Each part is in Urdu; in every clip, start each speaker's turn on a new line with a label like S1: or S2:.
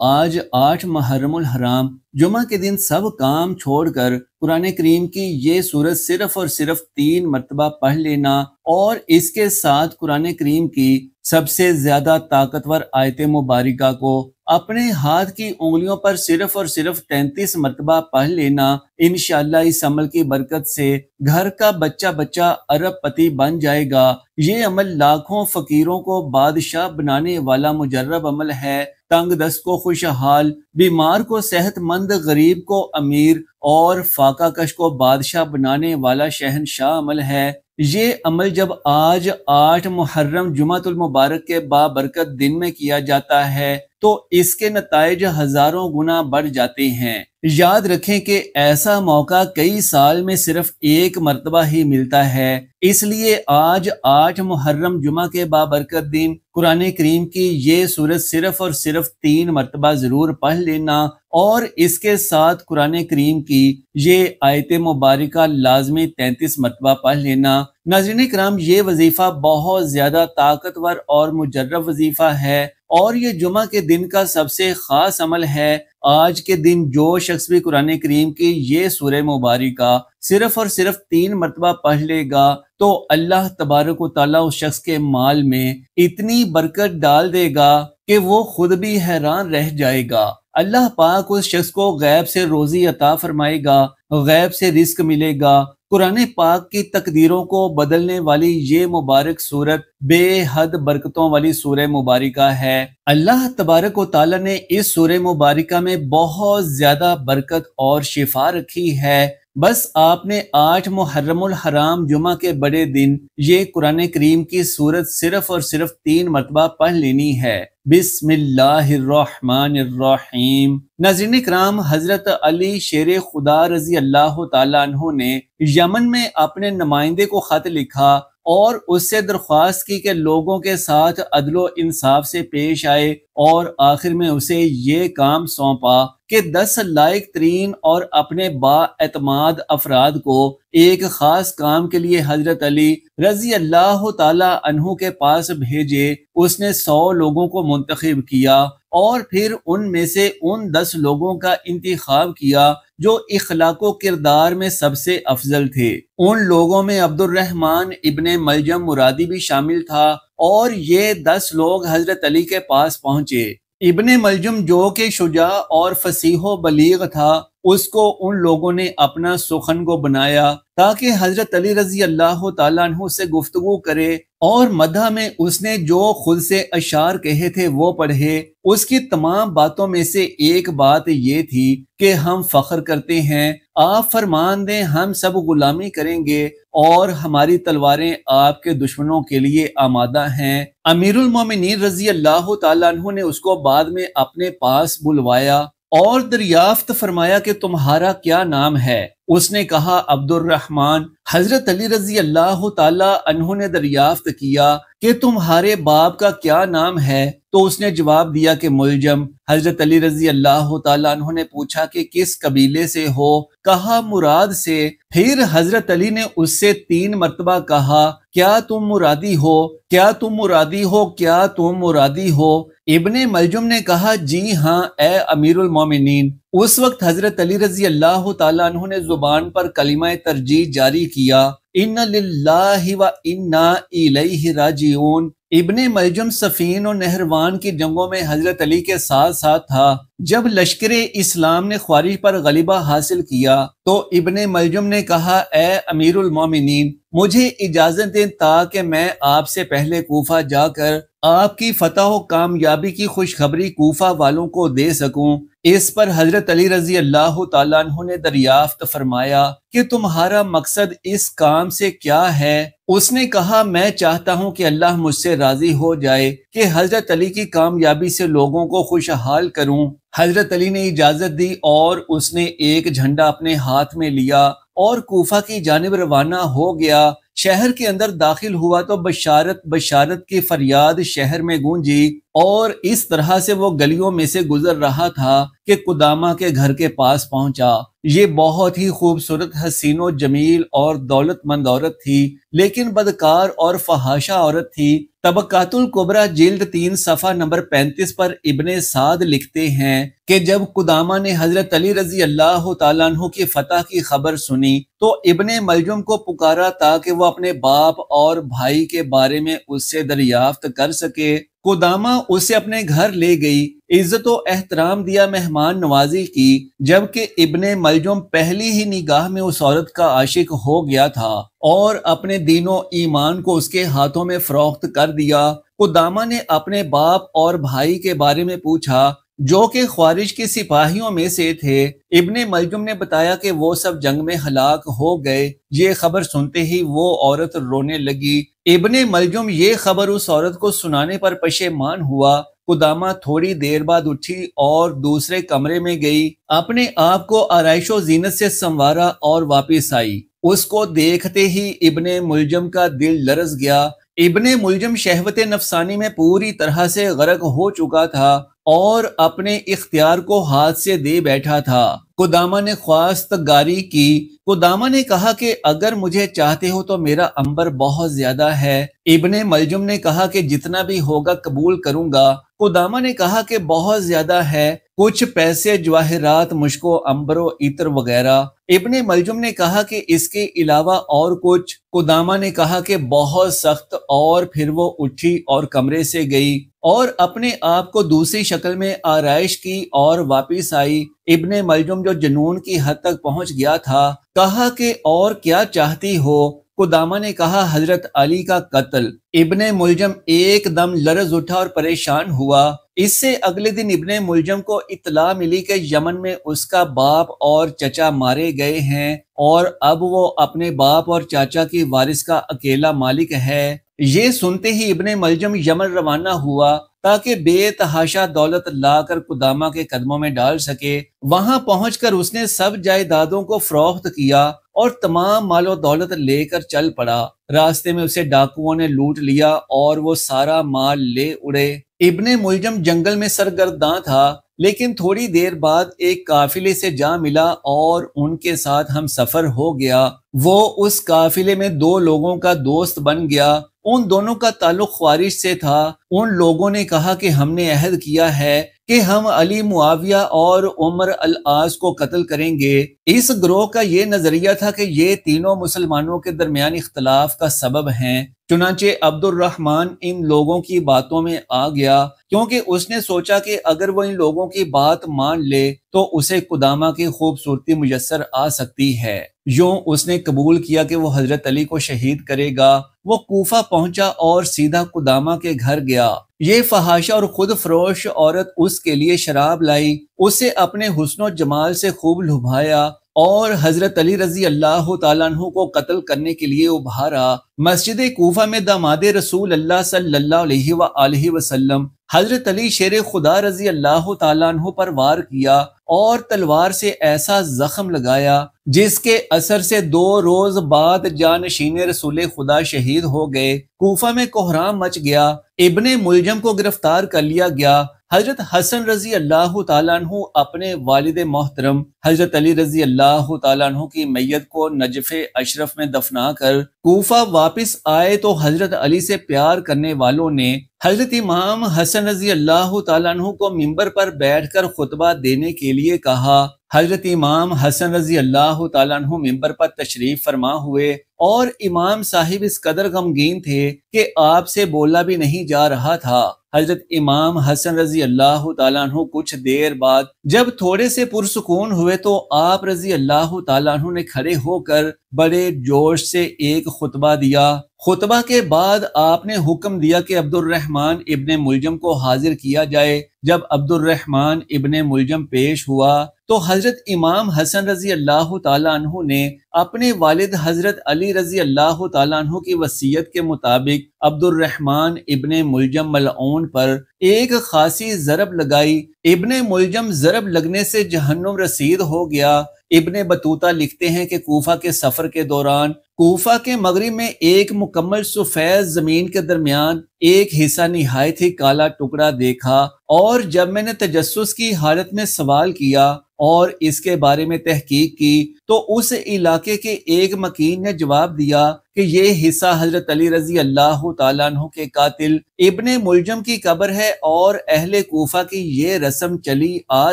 S1: آج 8 محرم الحرام جمعہ کے دن سب کام چھوڑ کر قرآن کریم کی یہ سورت صرف اور صرف 3 مرتبہ پڑھ لینا اور اس کے ساتھ قرآن کریم کی سب سے زیادہ طاقتور آیت مبارکہ کو اپنے ہاتھ کی انگلیوں پر صرف اور صرف 33 مرتبہ پڑھ لینا، انشاءاللہ اس عمل کی برکت سے گھر کا بچہ بچہ ارب پتی بن جائے گا۔ یہ عمل لاکھوں فقیروں کو بادشاہ بنانے والا مجرب عمل ہے، تنگ دست کو خوشحال، بیمار کو صحت مند، غریب کو امیر اور فاقہ کش کو بادشاہ بنانے والا شہنشاہ عمل ہے۔ یہ عمل جب آج 8 محرم جمعۃ المبارک کے بابرکت دن میں کیا جاتا ہے تو اس کے نتائج ہزاروں گنا بڑھ جاتے ہیں۔ یاد رکھیں کہ ایسا موقع کئی سال میں صرف ایک مرتبہ ہی ملتا ہے، اس لیے آج 8 محرم جمعہ کے بابرکت دن قرآن کریم کی یہ سورت صرف اور صرف 3 مرتبہ ضرور پڑھ لینا اور اس کے ساتھ قرآن کریم کی یہ آیت مبارکہ لازمی 33 مرتبہ پڑھ لینا۔ ناظرین کرام، یہ وظیفہ بہت زیادہ طاقتور اور مجرب وظیفہ ہے اور یہ جمعہ کے دن کا سب سے خاص عمل ہے۔ آج کے دن جو شخص بھی قرآن کریم کی یہ سورہ مبارکہ صرف اور صرف 3 مرتبہ پڑھ لے گا تو اللہ تبارک و تعالیٰ اس شخص کے مال میں اتنی برکت ڈال دے گا کہ وہ خود بھی حیران رہ جائے گا۔ اللہ پاک اس شخص کو غیب سے روزی عطا فرمائے گا، غیب سے رزق ملے گا۔ قرآن پاک کی تقدیروں کو بدلنے والی یہ مبارک سورت بے حد برکتوں والی سورہ مبارکہ ہے۔ اللہ تبارک و تعالیٰ نے اس سورہ مبارکہ میں بہت زیادہ برکت اور شفا رکھی ہے۔ بس آپ نے 8 محرم الحرام جمعہ کے بڑے دن یہ قرآن کریم کی سورت صرف اور صرف 3 مرتبہ پڑھ لینی ہے۔ بسم اللہ الرحمن الرحیم۔ ناظرین کرام، حضرت علی شیر خدا رضی اللہ تعالیٰ عنہ نے یمن میں اپنے نمائندے کو خط لکھا اور اس سے درخواست کی کہ لوگوں کے ساتھ عدل و انصاف سے پیش آئے، اور آخر میں اسے یہ کام سونپا کہ 10 لائق ترین اور اپنے با اعتماد افراد کو ایک خاص کام کے لیے حضرت علی رضی اللہ تعالی عنہ کے پاس بھیجے۔ اس نے 100 لوگوں کو منتخب کیا اور پھر ان میں سے ان 10 لوگوں کا انتخاب کیا جو اخلاق و کردار میں سب سے افضل تھے۔ ان لوگوں میں عبد الرحمن ابن ملجم مرادی بھی شامل تھا، اور یہ 10 لوگ حضرت علی کے پاس پہنچے۔ ابن ملجم جو کہ شجاع اور فصیح و بلیغ تھا، اس کو ان لوگوں نے اپنا سخن گو بنایا تاکہ حضرت علی رضی اللہ تعالیٰ عنہ سے گفتگو کرے اور مدح میں اس نے جو خود سے اشعار کہے تھے وہ پڑھے۔ اس کی تمام باتوں میں سے ایک بات یہ تھی کہ ہم فخر کرتے ہیں، آپ فرمان دیں ہم سب غلامی کریں گے اور ہماری تلواریں آپ کے دشمنوں کے لیے آمادہ ہیں۔ امیر المومنین رضی اللہ تعالیٰ عنہ نے اس کو بعد میں اپنے پاس بلوایا اور دریافت فرمایا کہ تمہارا کیا نام ہے؟ اس نے کہا عبد الرحمن۔ حضرت علی رضی اللہ تعالی عنہ نے دریافت کیا کہ تمہارے باپ کا کیا نام ہے؟ تو اس نے جواب دیا کہ ملجم۔ حضرت علی رضی اللہ تعالی عنہ نے پوچھا کہ کس قبیلے سے ہو؟ کہا مراد سے۔ پھر حضرت علی نے اس سے 3 مرتبہ کہا کیا تم مرادی ہو؟ کیا تم مرادی ہو؟ کیا تم مرادی ہو؟ ابن ملجم نے کہا جی ہاں اے امیر المومنین۔ اس وقت حضرت علی رضی اللہ تعالیٰ عنہ نے زبان پر کلمہ ترجیح جاری کیا، ان للہ و انا الیہ راجعون۔ ابن ملجم صفین و نہروان کی جنگوں میں حضرت علی کے ساتھ ساتھ تھا۔ جب لشکر اسلام نے خوارج پر غلبہ حاصل کیا تو ابن ملجم نے کہا اے امیر المومنین، مجھے اجازت دیں تاکہ میں آپ سے پہلے کوفہ جا کر آپ کی فتح و کامیابی کی خوشخبری کوفہ والوں کو دے سکوں۔ اس پر حضرت علی رضی اللہ تعالیٰ عنہ نے دریافت فرمایا کہ تمہارا مقصد اس کام سے کیا ہے؟ اس نے کہا میں چاہتا ہوں کہ اللہ مجھ سے راضی ہو جائے کہ حضرت علی کی کامیابی سے لوگوں کو خوشحال کروں۔ حضرت علی نے اجازت دی اور اس نے ایک جھنڈا اپنے ہاتھ میں لیا اور کوفہ کی جانب روانہ ہو گیا۔ شہر کے اندر داخل ہوا تو بشارت بشارت کی فریاد شہر میں گونجی، اور اس طرح سے وہ گلیوں میں سے گزر رہا تھا کہ قدامہ کے گھر کے پاس پہنچا۔ یہ بہت ہی خوبصورت، حسین و جمیل اور دولت مند عورت تھی، لیکن بدکار اور فحاشہ عورت تھی۔ طبقات الکبریٰ جلد 3 صفحہ نمبر 35 پر ابن سعد لکھتے ہیں کہ جب قدامہ نے حضرت علی رضی اللہ تعالیٰ عنہ کی فتح کی خبر سنی تو ابن ملجم کو پکارا تاکہ وہ اپنے باپ اور بھائی کے بارے میں اس سے دریافت کر سکے۔ قدامہ اسے اپنے گھر لے گئی، عزت و احترام دیا، مہمان نوازی کی، جبکہ ابن ملجم پہلی ہی نگاہ میں اس عورت کا عاشق ہو گیا تھا اور اپنے دین و ایمان کو اس کے ہاتھوں میں فروخت کر دیا۔ قدامہ نے اپنے باپ اور بھائی کے بارے میں پوچھا جو کہ خوارج کے سپاہیوں میں سے تھے۔ ابن ملجم نے بتایا کہ وہ سب جنگ میں ہلاک ہو گئے۔ یہ خبر سنتے ہی وہ عورت رونے لگی۔ ابن ملجم یہ خبر اس عورت کو سنانے پر پشیمان ہوا۔ قدامہ تھوڑی دیر بعد اٹھی اور دوسرے کمرے میں گئی، اپنے آپ کو آرائش و زینت سے سنوارا اور واپس آئی۔ اس کو دیکھتے ہی ابن ملجم کا دل لرز گیا۔ ابن ملجم شہوت نفسانی میں پوری طرح سے غرق ہو چکا تھا اور اپنے اختیار کو ہاتھ سے دے بیٹھا تھا۔ قدامہ نے خواستگاری کی۔ قدامہ نے کہا کہ اگر مجھے چاہتے ہو تو میرا عنبر بہت زیادہ ہے۔ ابن ملجم نے کہا کہ جتنا بھی ہوگا قبول کروں گا۔ قدامہ نے کہا کہ بہت زیادہ ہے، کچھ پیسے، جواہرات، مشک و عنبر و عطر وغیرہ۔ ابن ملجم نے کہا کہ اس کے علاوہ اور کچھ۔ قدامہ نے کہا کہ بہت سخت، اور پھر وہ اٹھی اور کمرے سے گئی اور اپنے آپ کو دوسری شکل میں آرائش کی اور واپس آئی۔ ابن ملجم جو جنون کی حد تک پہنچ گیا تھا کہا کہ اور کیا چاہتی ہو؟ قدامہ نے کہا حضرت علی کا قتل۔ ابن ملجم ایک دم لرز اٹھا اور پریشان ہوا۔ اس سے اگلے دن ابن ملجم کو اطلاع ملی کہ یمن میں اس کا باپ اور چچا مارے گئے ہیں اور اب وہ اپنے باپ اور چاچا کی وارث کا اکیلا مالک ہے۔ یہ سنتے ہی ابن ملجم یمن روانہ ہوا تاکہ بے تحاشا دولت لا کر قدامہ کے قدموں میں ڈال سکے۔ وہاں پہنچ کر اس نے سب جائیدادوں کو فروخت کیا اور تمام مال و دولت لے کر چل پڑا۔ راستے میں اسے ڈاکوؤں نے لوٹ لیا اور وہ سارا مال لے اڑے۔ ابن ملجم جنگل میں سرگرداں تھا، لیکن تھوڑی دیر بعد ایک قافلے سے جا ملا اور ان کے ساتھ ہم سفر ہو گیا۔ وہ اس قافلے میں 2 لوگوں کا دوست بن گیا۔ ان دونوں کا تعلق خوارج سے تھا۔ ان لوگوں نے کہا کہ ہم نے عہد کیا ہے کہ ہم علی، معاویہ اور عمر العاص کو قتل کریں گے۔ اس گروہ کا یہ نظریہ تھا کہ یہ تینوں مسلمانوں کے درمیان اختلاف کا سبب ہیں۔ چنانچہ عبد الرحمن ان لوگوں کی باتوں میں آ گیا، کیونکہ اس نے سوچا کہ اگر وہ ان لوگوں کی بات مان لے تو اسے قدامہ کی خوبصورتی میسر آ سکتی ہے۔ یوں اس نے قبول کیا کہ وہ حضرت علی کو شہید کرے گا۔ وہ کوفہ پہنچا اور سیدھا قدامہ کے گھر گیا۔ یہ فحاشہ اور خود فروش عورت اس کے لیے شراب لائی، اسے اپنے حسن و جمال سے خوب لبھایا اور حضرت علی رضی اللہ تعالیٰ عنہ کو قتل کرنے کے لیے ابھارا۔ مسجد کوفہ میں داماد رسول اللہ صلی اللہ علیہ وآلہ وسلم حضرت علی شیر خدا رضی اللہ تعالیٰ عنہ پر وار کیا اور تلوار سے ایسا زخم لگایا جس کے اثر سے 2 روز بعد جانشین رسول خدا شہید ہو گئے۔ کوفہ میں کوہرام مچ گیا۔ ابن ملجم کو گرفتار کر لیا گیا۔ حضرت حسن رضی اللہ تعالیٰ عنہ اپنے والد محترم حضرت علی رضی اللہ تعالیٰ عنہ کی میت کو نجف اشرف میں دفنا کر کوفہ واپس آئے تو حضرت علی سے پیار کرنے والوں نے حضرت امام حسن رضی اللہ تعالیٰ عنہ کو منبر پر بیٹھ کر خطبہ دینے کے لیے کہا۔ حضرت امام حسن رضی اللہ تعالیٰ عنہ منبر پر تشریف فرما ہوئے اور امام صاحب اس قدر غمگین تھے کہ آپ سے بولا بھی نہیں جا رہا تھا۔ حضرت امام حسن رضی اللہ تعالیٰ عنہ کچھ دیر بعد جب تھوڑے سے پرسکون ہوئے تو آپ رضی اللہ تعالیٰ عنہ نے کھڑے ہو کر بڑے جوش سے ایک خطبہ دیا۔ خطبہ کے بعد آپ نے حکم دیا کہ عبد الرحمن ابن ملجم کو حاضر کیا جائے۔ جب عبد الرحمن ابن ملجم پیش ہوا تو حضرت امام حسن رضی اللہ تعالیٰ عنہ نے اپنے والد حضرت علی رضی اللہ تعالیٰ عنہ کی وصیت کے مطابق عبد الرحمن ابن ملجم ملعون پر ایک خاصی ضرب لگائی۔ ابن ملجم ضرب لگنے سے جہنم رسید ہو گیا۔ ابن بطوطہ لکھتے ہیں کہ کوفہ کے سفر کے دوران کوفہ کے مغرب میں ایک مکمل سفید زمین کے درمیان ایک حصہ نہایت ہی کالا ٹکڑا دیکھا، اور جب میں نے تجسس کی حالت میں سوال کیا اور اس کے بارے میں تحقیق کی تو اس علاقے کے ایک مکین نے جواب دیا کہ یہ حصہ حضرت علی رضی اللہ تعالیٰ عنہ کے قاتل ابن ملجم کی قبر ہے، اور اہل کوفہ کی یہ رسم چلی آ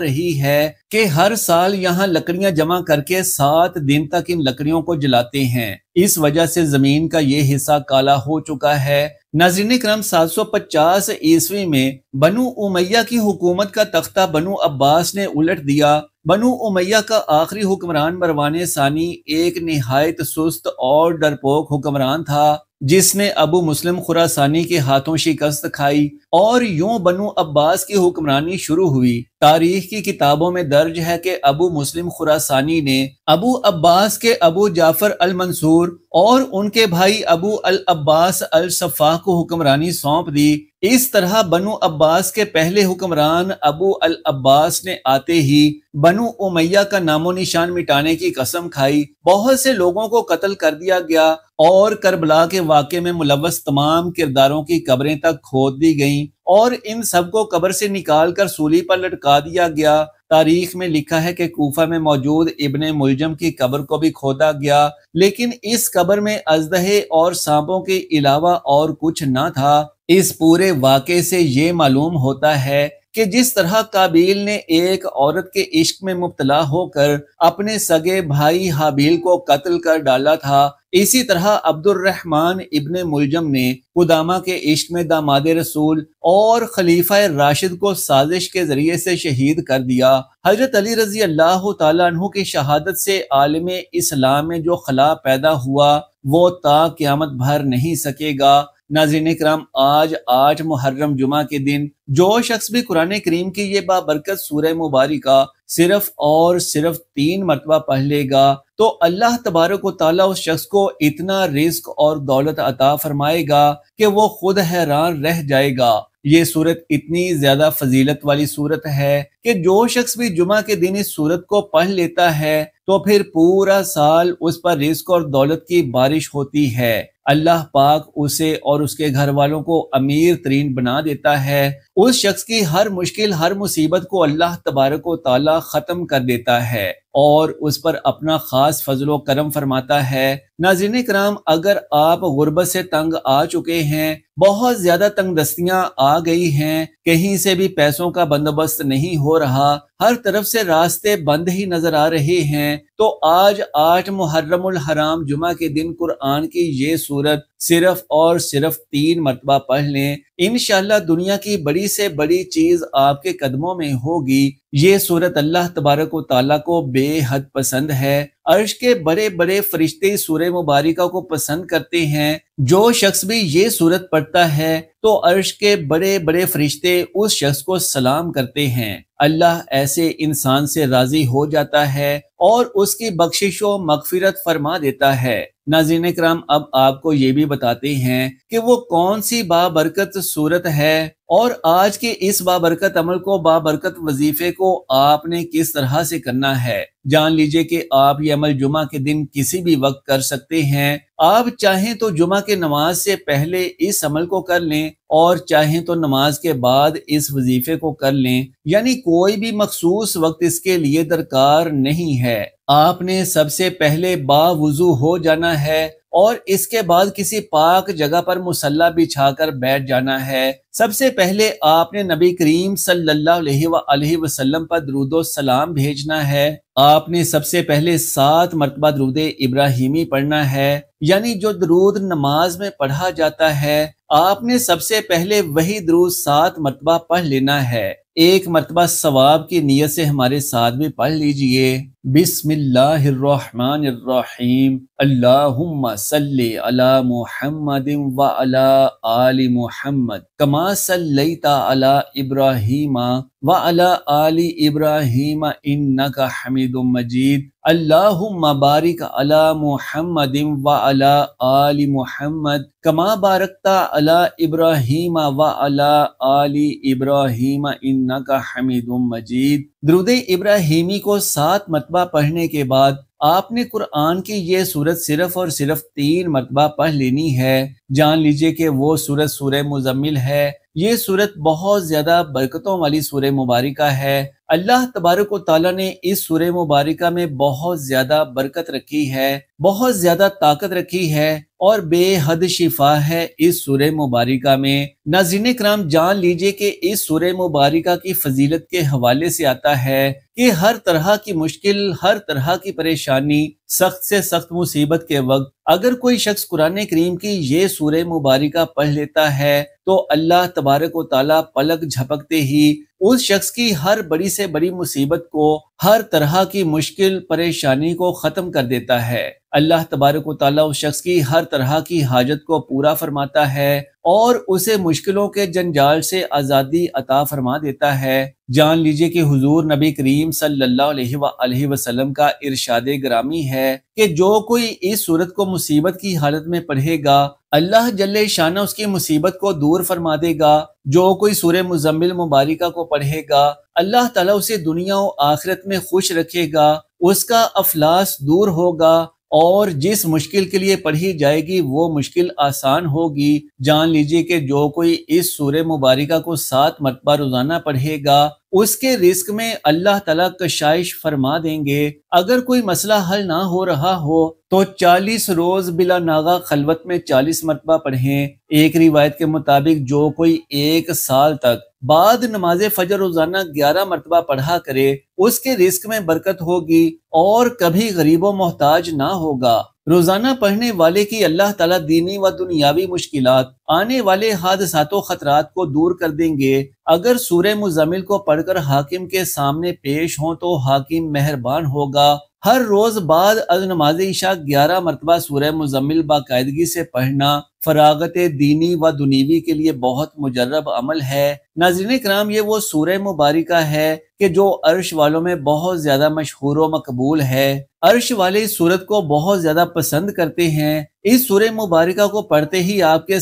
S1: رہی ہے کہ ہر سال یہاں لکڑیاں جمع کر کے 7 دن تک ان لکڑیوں کو جلاتے ہیں، اس وجہ سے زمین کا یہ حصہ کالا ہو چکا ہے۔ ناظرین کرام، 750 عیسوی میں بنو امیہ کی حکومت کا تختہ بنو عباس نے الٹ دیا۔ بنو امیہ کا آخری حکمران مروان ثانی ایک نہایت سست اور ڈرپوک حکمران تھا، جس نے ابو مسلم خراسانی کے ہاتھوں شکست کھائی، اور یوں بنو عباس کی حکمرانی شروع ہوئی۔ تاریخ کی کتابوں میں درج ہے کہ ابو مسلم خراسانی نے ابو عباس کے ابو جعفر المنصور اور ان کے بھائی ابو العباس الصفاح کو حکمرانی سونپ دی۔ اس طرح بنو عباس کے پہلے حکمران ابو العباس نے آتے ہی بنو امیہ کا نام و نشان مٹانے کی قسم کھائی، بہت سے لوگوں کو قتل کر دیا گیا، اور کربلا کے واقعے میں ملوث تمام کرداروں کی قبریں تک کھود دی گئیں، اور ان سب کو قبر سے نکال کر سولی پر لٹکا دیا گیا۔ تاریخ میں لکھا ہے کہ کوفہ میں موجود ابن ملجم کی قبر کو بھی کھودا گیا، لیکن اس قبر میں اژدہے اور سانپوں کے علاوہ اور کچھ نہ تھا۔ اس پورے واقعے سے یہ معلوم ہوتا ہے کہ جس طرح قابیل نے ایک عورت کے عشق میں مبتلا ہو کر اپنے سگے بھائی حابیل کو قتل کر ڈالا تھا، اسی طرح عبد الرحمن ابن ملجم نے قدامہ کے عشق میں داماد رسول اور خلیفہ راشد کو سازش کے ذریعے سے شہید کر دیا۔ حضرت علی رضی اللہ تعالیٰ عنہ کی شہادت سے عالم اسلام میں جو خلا پیدا ہوا وہ تا قیامت بھر نہیں سکے گا۔ ناظرین کرام، آج 8 محرم جمعہ کے دن جو شخص بھی قرآن کریم کی یہ بابرکت سورہ مبارکہ صرف اور صرف 3 مرتبہ پڑھ لے گا تو اللہ تبارک و تعالیٰ اس شخص کو اتنا رزق اور دولت عطا فرمائے گا کہ وہ خود حیران رہ جائے گا۔ یہ سورت اتنی زیادہ فضیلت والی سورت ہے کہ جو شخص بھی جمعہ کے دن اس سورت کو پڑھ لیتا ہے تو پھر پورا سال اس پر رزق اور دولت کی بارش ہوتی ہے۔ اللہ پاک اسے اور اس کے گھر والوں کو امیر ترین بنا دیتا ہے۔ اس شخص کی ہر مشکل، ہر مصیبت کو اللہ تبارک و تعالی ختم کر دیتا ہے اور اس پر اپنا خاص فضل و کرم فرماتا ہے۔ ناظرین کرام، اگر آپ غربت سے تنگ آ چکے ہیں، بہت زیادہ تنگ دستیاں آ گئی ہیں، کہیں سے بھی پیسوں کا بندوبست نہیں ہو رہا، ہر طرف سے راستے بند ہی نظر آ رہے ہیں، تو آج 8 محرم الحرام جمعہ کے دن قرآن کی یہ سورت صرف اور صرف 3 مرتبہ پڑھ لیں۔ انشاءاللہ دنیا کی بڑی سے بڑی چیز آپ کے قدموں میں ہوگی۔ یہ سورت اللہ تبارک و تعالیٰ کو بے حد پسند ہے۔ عرش کے بڑے بڑے فرشتے سورہ مبارکہ کو پسند کرتے ہیں۔ جو شخص بھی یہ سورت پڑھتا ہے تو عرش کے بڑے بڑے فرشتے اس شخص کو سلام کرتے ہیں۔ اللہ ایسے انسان سے راضی ہو جاتا ہے اور اس کی بخشش و مغفرت فرما دیتا ہے۔ ناظرین کرام، اب آپ کو یہ بھی بتاتے ہیں کہ وہ کون سی بابرکت صورت ہے اور آج کے اس بابرکت عمل کو، بابرکت وظیفے کو آپ نے کس طرح سے کرنا ہے۔ جان لیجئے کہ آپ یہ عمل جمعہ کے دن کسی بھی وقت کر سکتے ہیں۔ آپ چاہیں تو جمعہ کے نماز سے پہلے اس عمل کو کر لیں اور چاہیں تو نماز کے بعد اس وظیفے کو کر لیں، یعنی کوئی بھی مخصوص وقت اس کے لیے درکار نہیں ہے۔ آپ نے سب سے پہلے باوضو ہو جانا ہے اور اس کے بعد کسی پاک جگہ پر مصلی بچھا کر بیٹھ جانا ہے۔ سب سے پہلے آپ نے نبی کریم صلی اللہ علیہ وآلہ وسلم پر درود و سلام بھیجنا ہے۔ آپ نے سب سے پہلے 7 مرتبہ درود ابراہیمی پڑھنا ہے، یعنی جو درود نماز میں پڑھا جاتا ہے، آپ نے سب سے پہلے وہی درود 7 مرتبہ پڑھ لینا ہے۔ 1 مرتبہ ثواب کی نیت سے ہمارے ساتھ بھی پڑھ لیجئے۔ بسم اللہ الرحمن الرحیم، اللہم صلی علی محمد وعلی آل محمد کما صلیت علی ابراہیم وعلی آل ابراہیم انک حمید مجید، اللہم بارک علی محمد وعلی آل محمد کما بارکت علی ابراہیم وعلی آل ابراہیم انک حمید مجید۔ درود ابراہیمی کو 7 مرتبہ پڑھنے کے بعد آپ نے قرآن کی یہ سورت صرف اور صرف 3 مرتبہ پڑھ لینی ہے۔ جان لیجئے کہ وہ سورت سورہ مزمل ہے۔ یہ سورت بہت زیادہ برکتوں والی سورہ مبارکہ ہے۔ اللہ تبارک و تعالیٰ نے اس سورہ مبارکہ میں بہت زیادہ برکت رکھی ہے، بہت زیادہ طاقت رکھی ہے اور بے حد شفا ہے اس سورہ مبارکہ میں۔ ناظرین کرام، جان لیجئے کہ اس سورہ مبارکہ کی فضیلت کے حوالے سے آتا ہے کہ ہر طرح کی مشکل، ہر طرح کی پریشانی، سخت سے سخت مصیبت کے وقت اگر کوئی شخص قرآن کریم کی یہ سورہ مبارکہ پڑھ لیتا ہے تو اللہ تبارک و تعالیٰ پلک جھپکتے ہی اس شخص کی ہر بڑی سے بڑی مصیبت کو، ہر طرح کی مشکل پریشانی کو ختم کر دیتا ہے۔ اللہ تبارک و تعالیٰ اس شخص کی ہر طرح کی حاجت کو پورا فرماتا ہے اور اسے مشکلوں کے جنجال سے آزادی عطا فرما دیتا ہے۔ جان لیجئے کہ حضور نبی کریم صلی اللہ علیہ وآلہ وسلم کا ارشاد گرامی ہے کہ جو کوئی اس سورت کو مصیبت کی حالت میں پڑھے گا، اللہ جل شانہ اس کی مصیبت کو دور فرما دے گا۔ جو کوئی سورہ مزمل مبارکہ کو پڑھے گا، اللہ تعالیٰ اسے دنیا و آخرت میں خوش رکھے گا، اس کا افلاس دور ہوگا اور جس مشکل کے لیے پڑھی جائے گی وہ مشکل آسان ہوگی۔ جان لیجئے کہ جو کوئی اس سورہ مبارکہ کو 7 مرتبہ روزانہ پڑھے گا، اس کے رزق میں اللہ تعالیٰ کشائش فرما دیں گے۔ اگر کوئی مسئلہ حل نہ ہو رہا ہو تو 40 روز بلا ناغہ خلوت میں 40 مرتبہ پڑھیں۔ ایک روایت کے مطابق جو کوئی 1 سال تک بعد نماز فجر روزانہ 11 مرتبہ پڑھا کرے، اس کے رزق میں برکت ہوگی اور کبھی غریب و محتاج نہ ہوگا۔ روزانہ پڑھنے والے کی اللہ تعالیٰ دینی و دنیاوی مشکلات، آنے والے حادثات و خطرات کو دور کر دیں گے۔ اگر سورہ مزمل کو پڑھ کر حاکم کے سامنے پیش ہوں تو حاکم مہربان ہوگا۔ ہر روز بعد از نماز عشاء 11 مرتبہ سورہ مزمل باقاعدگی سے پڑھنا فراغت دینی و دنیوی کے لیے بہت مجرب عمل ہے۔ ناظرین کرام، یہ وہ سورہ مبارکہ ہے کہ جو عرش والوں میں بہت زیادہ مشہور و مقبول ہے۔ عرش والے اس سورت کو بہت زیادہ پسند کرتے ہیں۔ اس سورہ مبارکہ کو پڑھتے ہی آپ کے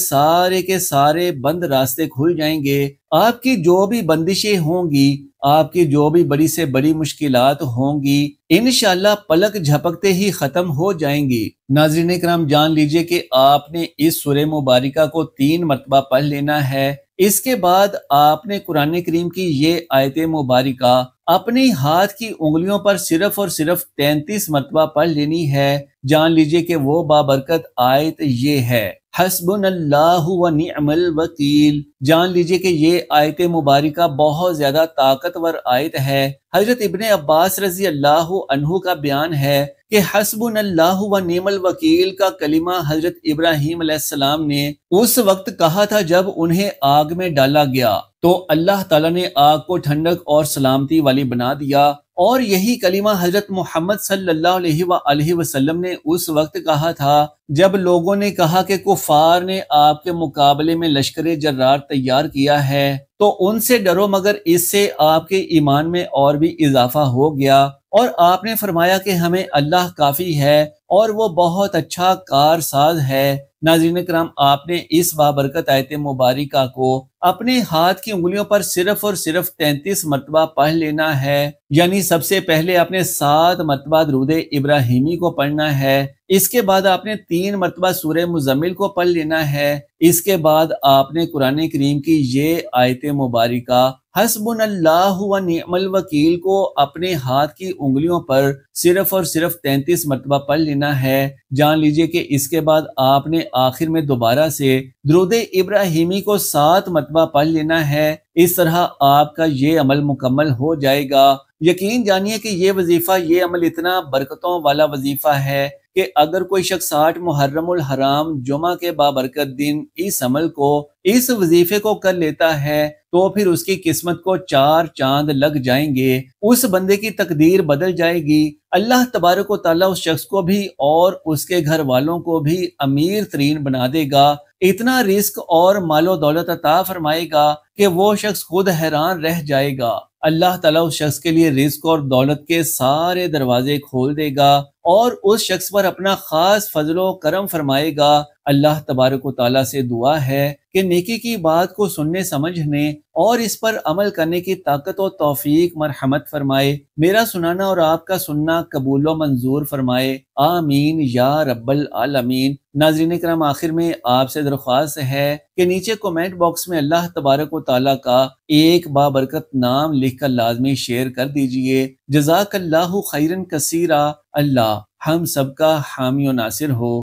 S1: سارے بند راستے کھل جائیں گے۔ آپ کی جو بھی بندشیں ہوں گی، آپ کی جو بھی بڑی سے بڑی مشکلات ہوں گی، انشاءاللہ پلک جھپکتے ہی ختم ہو جائیں گی۔ ناظرین کرام، جان لیجئے کہ آپ نے اس سورہ مبارکہ کو 3 مرتبہ پڑھ لینا ہے۔ اس کے بعد آپ نے قرآن کریم کی یہ آیت مبارکہ اپنے ہاتھ کی انگلیوں پر صرف اور صرف 33 مرتبہ پڑھ لینی ہے۔ جان لیجئے کہ وہ بابرکت آیت یہ ہے، حسبنا اللہ و نعم الوکیل۔ جان لیجئے کہ یہ آیت مبارکہ بہت زیادہ طاقتور آیت ہے۔ حضرت ابن عباس رضی اللہ عنہ کا بیان ہے کہ حسبنا اللہ و نعم الوکیل کا کلمہ حضرت ابراہیم علیہ السلام نے اس وقت کہا تھا جب انہیں آگ میں ڈالا گیا، تو اللہ تعالیٰ نے آگ کو ٹھنڈک اور سلامتی والی بنا دیا، اور یہی کلمہ حضرت محمد صلی اللہ علیہ وآلہ وسلم نے اس وقت کہا تھا جب لوگوں نے کہا کہ کفار نے آپ کے مقابلے میں لشکر جرار تیار کیا ہے، تو ان سے ڈرو مگر اس سے آپ کے ایمان میں اور بھی اضافہ ہو گیا، اور آپ نے فرمایا کہ ہمیں اللہ کافی ہے اور وہ بہت اچھا کارساز ہے۔ ناظرین کرام، آپ نے اس بابرکت آیت مبارکہ کو اپنے ہاتھ کی انگلیوں پر صرف اور صرف 33 مرتبہ پڑھ لینا ہے۔ یعنی سب سے پہلے آپ نے 7 مرتبہ درود ابراہیمی کو پڑھنا ہے، اس کے بعد آپ نے 3 مرتبہ سورہ مزمل کو پڑھ لینا ہے، اس کے بعد آپ نے قرآن کریم کی یہ آیت مبارکہ حسبنا اللہ و نعم الوکیل کو اپنے ہاتھ کی انگلیوں پر صرف اور صرف 33 مرتبہ پڑھ لینا ہے۔ جان لیجئے کہ اس کے بعد آپ نے آخر میں دوبارہ سے درود ابراہیمی کو 7 مرتبہ پڑھ لینا ہے۔ اس طرح آپ کا یہ عمل مکمل ہو جائے گا۔ یقین جانیے کہ یہ وظیفہ، یہ عمل اتنا برکتوں والا وظیفہ ہے کہ اگر کوئی شخص 8 محرم الحرام جمعہ کے بابرکت دن اس عمل کو، اس وظیفے کو کر لیتا ہے تو پھر اس کی قسمت کو 4 چاند لگ جائیں گے، اس بندے کی تقدیر بدل جائے گی۔ اللہ تبارک و تعالیٰ اس شخص کو بھی اور اس کے گھر والوں کو بھی امیر ترین بنا دے گا، اتنا رزق اور مال و دولت عطا فرمائے گا کہ وہ شخص خود حیران رہ جائے گا۔ اللہ تعالیٰ اس شخص کے لیے رزق اور دولت کے سارے دروازے کھول دے گا اور اس شخص پر اپنا خاص فضل و کرم فرمائے گا۔ اللہ تبارک و تعالیٰ سے دعا ہے کہ نیکی کی بات کو سننے سمجھنے اور اس پر عمل کرنے کی طاقت و توفیق مرحمت فرمائے، میرا سنانا اور آپ کا سننا قبول و منظور فرمائے، آمین یا رب العالمین۔ ناظرین کرام، آخر میں آپ سے درخواست ہے کہ نیچے کومنٹ باکس میں اللہ تبارک و تعالیٰ کا ایک بابرکت نام لکھ کر لازمی شیئر کر دیجئے۔ جزاک اللہ خیرن کثیرا۔ اللہ ہم سب کا حامی و ناصر ہو۔